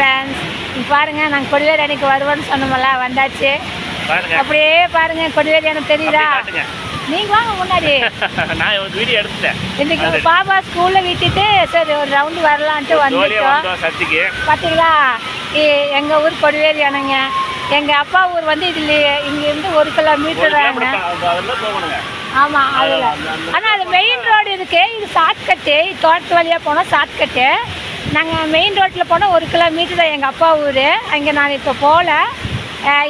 Friends. பாருங்க நாங்கள் கொடிவேரி அன்னைக்கு வருவோன்னு சொன்னோம்ல, வந்தாச்சு. அப்படியே பாருங்க கொடிவேரி எனக்கு தெரியுதா? நீங்க வாங்க முன்னாடி. நான் ஒரு வீடியோ எடுத்துட்டேன். இன்னைக்கு பாப்பா ஸ்கூல்ல விட்டுட்டு சரி ஒரு ரவுண்டு வரலான்ட்டு வந்துட்டோம். பார்த்தீங்களா, எங்க ஊர் கொடிவேரி அணைங்க. எங்க அப்பா ஊர் வந்து இதுல இங்க இருந்து 1 கிலோமீட்டர். ஆமா, அதுல ஆனா அது மெயின் ரோடு இருக்கு. இது ஷார்ட்கட்டு, தோட்டத்து வழியா போனா ஷார்ட்கட்டு. நாங்கள் மெயின் ரோட்டில் போனால் 1 கிலோமீட்டர் தான் எங்கள் அப்பா ஊர். அங்கே நான் இப்போ போகல.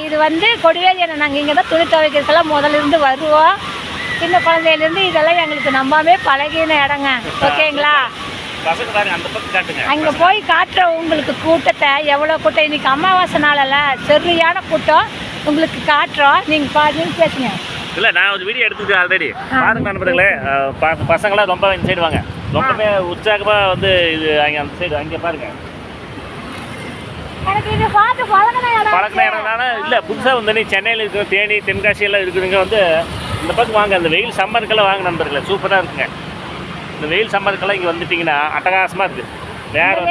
இது வந்து கொடிவேரி அணை. நாங்கள் இங்கே தான் துணி துவைக்கிறதுக்கெல்லாம் முதல்ல இருந்து வருவோம். சின்ன குழந்தையிலேருந்து இதெல்லாம் எங்களுக்கு நம்பாமே பழகின இடங்க. ஓகேங்களா? அங்கே போய் காட்டுற உங்களுக்கு கூட்டத்தை, எவ்வளோ கூட்டம். இன்றைக்கி அமாவாசை நாளில் சரியான கூட்டம் உங்களுக்கு காட்டுறோம். நீங்கள் பேசுங்க. இல்லை, நான் ஒரு வீடியோ எடுத்துக்கிட்டேன் ஆல்ரெடி. பாருங்க நண்பர்களே, பசங்களாம் ரொம்ப இந்த சைடு வாங்க, ரொம்பவே உற்சாகமாக வந்து இது அங்கே அந்த சைடு அங்கே பாருங்க. எனக்கு இது பார்த்து பழகின இடம்னால இல்லை, புதுசாக வந்து சென்னையில் இருக்கிற தேனி தென்காசியெல்லாம் இருக்குதுங்க. வந்து இந்த பக்கம் வாங்க. அந்த வெயில் சம்மருக்கெல்லாம் வாங்க நண்பர்களே, சூப்பராக இருக்குங்க. இந்த வெயில் சம்மருக்கெல்லாம் இங்கே வந்துட்டிங்கன்னா அட்டகாசமாக இருக்குது. வேறு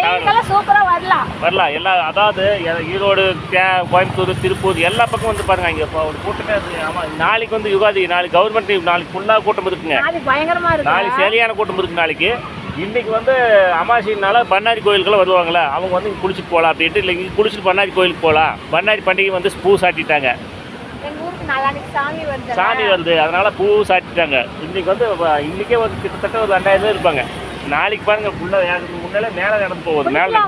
சூப்பராக வரலாம் எல்லாம். அதாவது ஈரோடு, கோயம்புத்தூர், திருப்பூர் எல்லா பக்கம் வந்து பாருங்கள். இங்கே ஒரு கூட்டமே. ஆமாம், நாளைக்கு வந்து யுகாதி, நாளைக்கு கவர்மெண்ட் லீவ். நாளைக்கு ஃபுல்லாக கூட்டம் இருக்குங்க. நாளைக்கு சரியான கூட்டம் இருக்குது நாளைக்கு. இன்றைக்கி வந்து அமாவாசைனால பண்ணாரி கோயிலுக்கெல்லாம் வருவாங்களே, அவங்க வந்து இங்கே குளிச்சுட்டு போகலாம் அப்படின்ட்டு. இல்லை, இங்கே குளிச்சுட்டு பண்ணாரி கோயிலுக்கு போகலாம். பண்ணாரி பண்டிகை வந்து பூ சாட்டிட்டாங்க. சாமி வருது, அதனால பூ சாட்டிட்டாங்க. இன்றைக்கி வந்து இன்றைக்கே வந்து கிட்டத்தட்ட ஒரு 2000 பேர் இருப்பாங்க. நாளைக்கு பாருங்க, ஃபுல்லாக முன்னாலே மேலே நடந்து போகுது. மேலே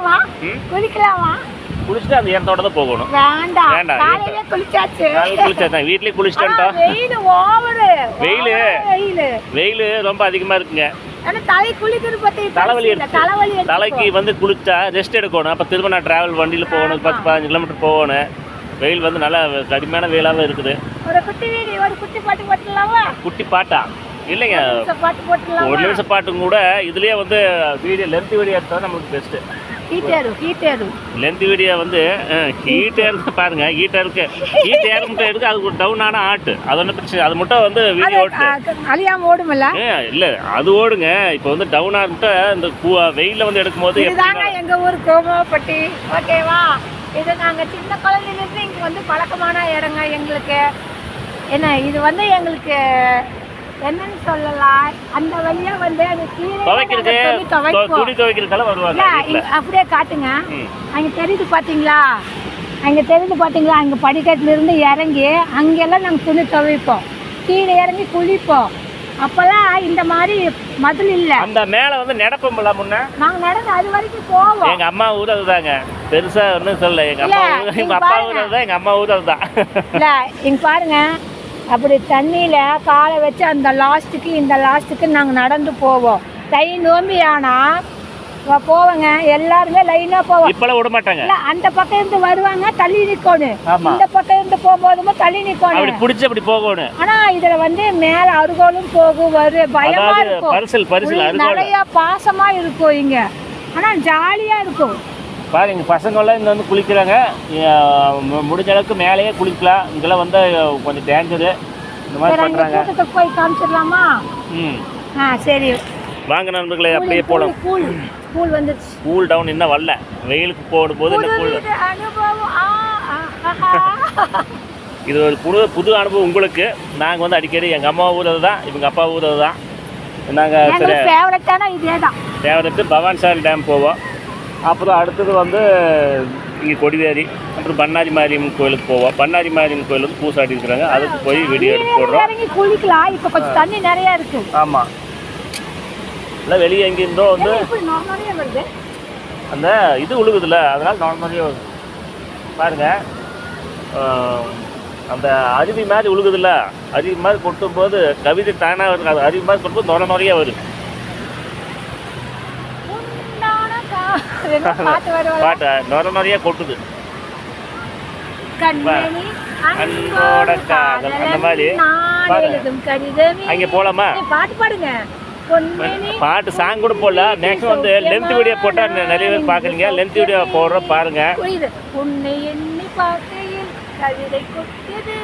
குளிச்சுட்டு அந்த இடத்தோட தான் போகணும். வேண்டாம், குளிச்சாதான் வீட்லயே குளிச்சுட்டோம். வெயில் ரொம்ப அதிகமாக இருக்குங்க. தலைக்கு வந்து குளிச்சா ரெஸ்ட் எடுக்கணும். அப்போ திரும்ப நான் டிராவல் வண்டியில் போகணும். 10-15 கிலோமீட்டர் போகணும். வெயில் வந்து நல்லா கடுமையான வெயிலாகவே இருக்குது. குட்டி பாட்டா இல்லைங்க, 1 நிமிஷம் பாட்டுங்க கூட. இதுலேயே வந்து வீடியோ லென்த் வீடியோ எடுத்தால் நம்மளுக்கு பெஸ்ட்டு. லென்த் வீடியோ வந்து ஹீட் ஏறுது பாருங்க. ஹீட் ஏறும் எடுக்கு. அது ஒரு டவுனான ஆட்டு, அது ஒன்றும் பிரச்சனை. அது மட்டும் வந்து வீடியோ ஓடுமில்ல. இல்லை, அது ஓடுங்க. இப்போ வந்து டவுனாக இருந்துட்டு இந்த வெயிலில் வந்து எடுக்கும்போது எங்கள் ஊர் கோமாப்பட்டி. ஓகேவா? இது நாங்கள் சின்ன குழந்தைலேருந்து இங்கே வந்து பழக்கமான இடங்க எங்களுக்கு. என்ன இது வந்து எங்களுக்கு என்னன்னு சொல்லலாம், அந்த வழியா வந்து அது துணி துவைக்கிறதுக்கெல்லாம் வருவாங்க. அப்படியே காட்டுங்க. அங்கே தெரியுது பார்த்தீங்களா? அங்கே படிக்கட்டுல இருந்து இறங்கி அங்கெல்லாம் நாங்கள் துணி துவைப்போம். கீழே இறங்கி குளிப்போம். அப்பெல்லாம் இந்த மாதிரி மதில் இல்லை. அந்த மேலே வந்து நடப்போம்ல. முன்ன நாங்கள் நடந்து அது வரைக்கும் போவோம். எங்கள் அம்மா ஊர் அதுதாங்க. பெருசாக ஒன்றும் சொல்ல. எங்கள் அப்பா ஊர், எங்கள் அப்பா ஊர் அதுதான், எங்கள் அம்மா ஊர் அதுதான். இல்லை, இங்கே பாருங்க, அப்படி தண்ணியில் காலை வச்சு அந்த லாஸ்ட்டுக்கு இந்த லாஸ்ட்டுக்கு நாங்கள் நடந்து போவோம். தை நோம்பி ஆனால் போவோங்க. எல்லாருமே லைனாக போவோம். இப்போலாம் விட மாட்டாங்க. இல்லை, அந்த பக்கம் இருந்து வருவாங்க, தள்ளி நிற்கணும். இந்த பக்கம் இருந்து போகும்போதும் தள்ளி நிற்கணும். பிடிச்சி அப்படி போகணும். ஆனால் இதில் வந்து மேலே அருகோலும் போகும், பயமாக இருக்கும். நிறையா பாசமாக இருக்கும் இங்கே. ஆனால் ஜாலியாக இருக்கும். பாருங்க, பசங்களாம் இங்கே வந்து குளிக்கிறாங்க. முடிஞ்ச அளவுக்கு மேலேயே குளிக்கலாம். இங்கெல்லாம் வந்து கொஞ்சம் டேஞ்சரு. இந்த மாதிரி பண்ணுறாங்க. போய் காமிச்சிடலாமா? சரி வாங்க நண்பர்களே, அப்படியே போகலாம். கூல் வந்துச்சு. கூல் டவுன் இன்னும் வரல. வெயிலுக்கு போடும்போது இந்த கூல். இது ஒரு புது அனுபவம் உங்களுக்கு. நாங்கள் வந்து அடிக்கடி எங்கள் அம்மா ஊர் தான், இவங்க அப்பா ஊர் தான். நாங்கள் ஃபேவரட்டு பவானிசாகர் டேம் போவோம். அப்புறம் அடுத்தது வந்து இங்கே கொடிவேரி, அப்புறம் பண்ணாரி மாரியம்மன் கோயிலுக்கு போவோம். பண்ணாரி மாரியம்மன் கோயில் வந்து பூ சாட்டி இருக்கிறாங்க. அதுக்கு போய் வீடியோ எடுத்து போடுறோம். குளிக்கலாம். இப்போ கொஞ்சம் தண்ணி நிறையா இருக்கு. ஆமாம், இல்லை வெளியே எங்கேருந்தோ வந்து அந்த இது உழுகுதுல்ல, அதனால் நார்மலாக வருது. பாருங்கள், அந்த அருவி மாதிரி உழுகுதுல்ல, அருவி மாதிரி கொட்டும்போது கவிதை தானாக வருது. அது அருவி மாதிரி கொட்டும்போது நிறையா வருது. பாட்டு நிறைய கொட்டுது. அன்போட காதல் அந்த மாதிரி அங்கே போலாமா? பாட்டு பாடுங்க. பாட்டு சாங் கூட போடல. நெக்ஸ்ட் வந்து லென்த் வீடியோ போட்டால் நிறைய பேர் பார்க்குறீங்க. லென்த் வீடியோ போடுறோம் பாருங்க. உன்னை எண்ணி பார்க்கையில் கவிதை கொட்டது,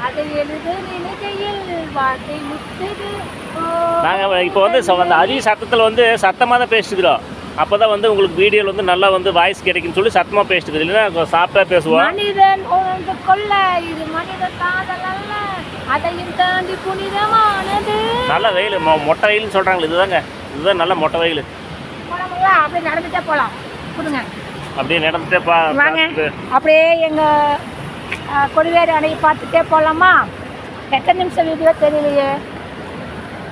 அதை எழுத நினைக்கையில் வார்த்தை முட்டது. நாங்கள் இப்போ வந்து அந்த அருவி சத்தத்தில் வந்து சத்தமாக தான் பேசிக்கிறோம். அப்போ தான் வந்து உங்களுக்கு வீடியோவில் வந்து நல்லா வந்து வாய்ஸ் கிடைக்குன்னு சொல்லி சத்தமாக பேசிட்டு இல்லைன்னா சாப்பிட்டா பேசுவோம். மனிதன் உணர்ந்து கொள்ள இது மனித காதல் அல்ல, அதையும் தாண்டி புனிதமானது. நல்ல வெயில் மொட்டை வெயில்னு சொல்கிறாங்களே, இதுதான் நல்ல மொட்டை வெயில். போலாங்களா? அப்படியே நடந்துட்டே போகலாம். கொடுங்க அப்படியே நடந்துட்டே வாங்க. அப்படியே எங்கள் கொடிவேரி அணையை பார்த்துட்டே போகலாமா? எத்தனை நிமிஷம் வீடியோ தெரியலையே.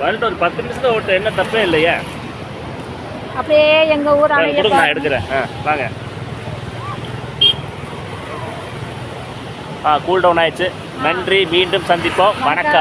வந்துட்டு ஒரு 10 நிமிஷத்துல ஓட்டு என்ன தப்பே இல்லையா? அப்படியே எங்கள் ஊர் அணையை நான் எடுக்கிறேன். வாங்க. கூல் டவுன் ஆயிடுச்சு. நன்றி, மீண்டும் சந்திப்போம். வணக்கம்.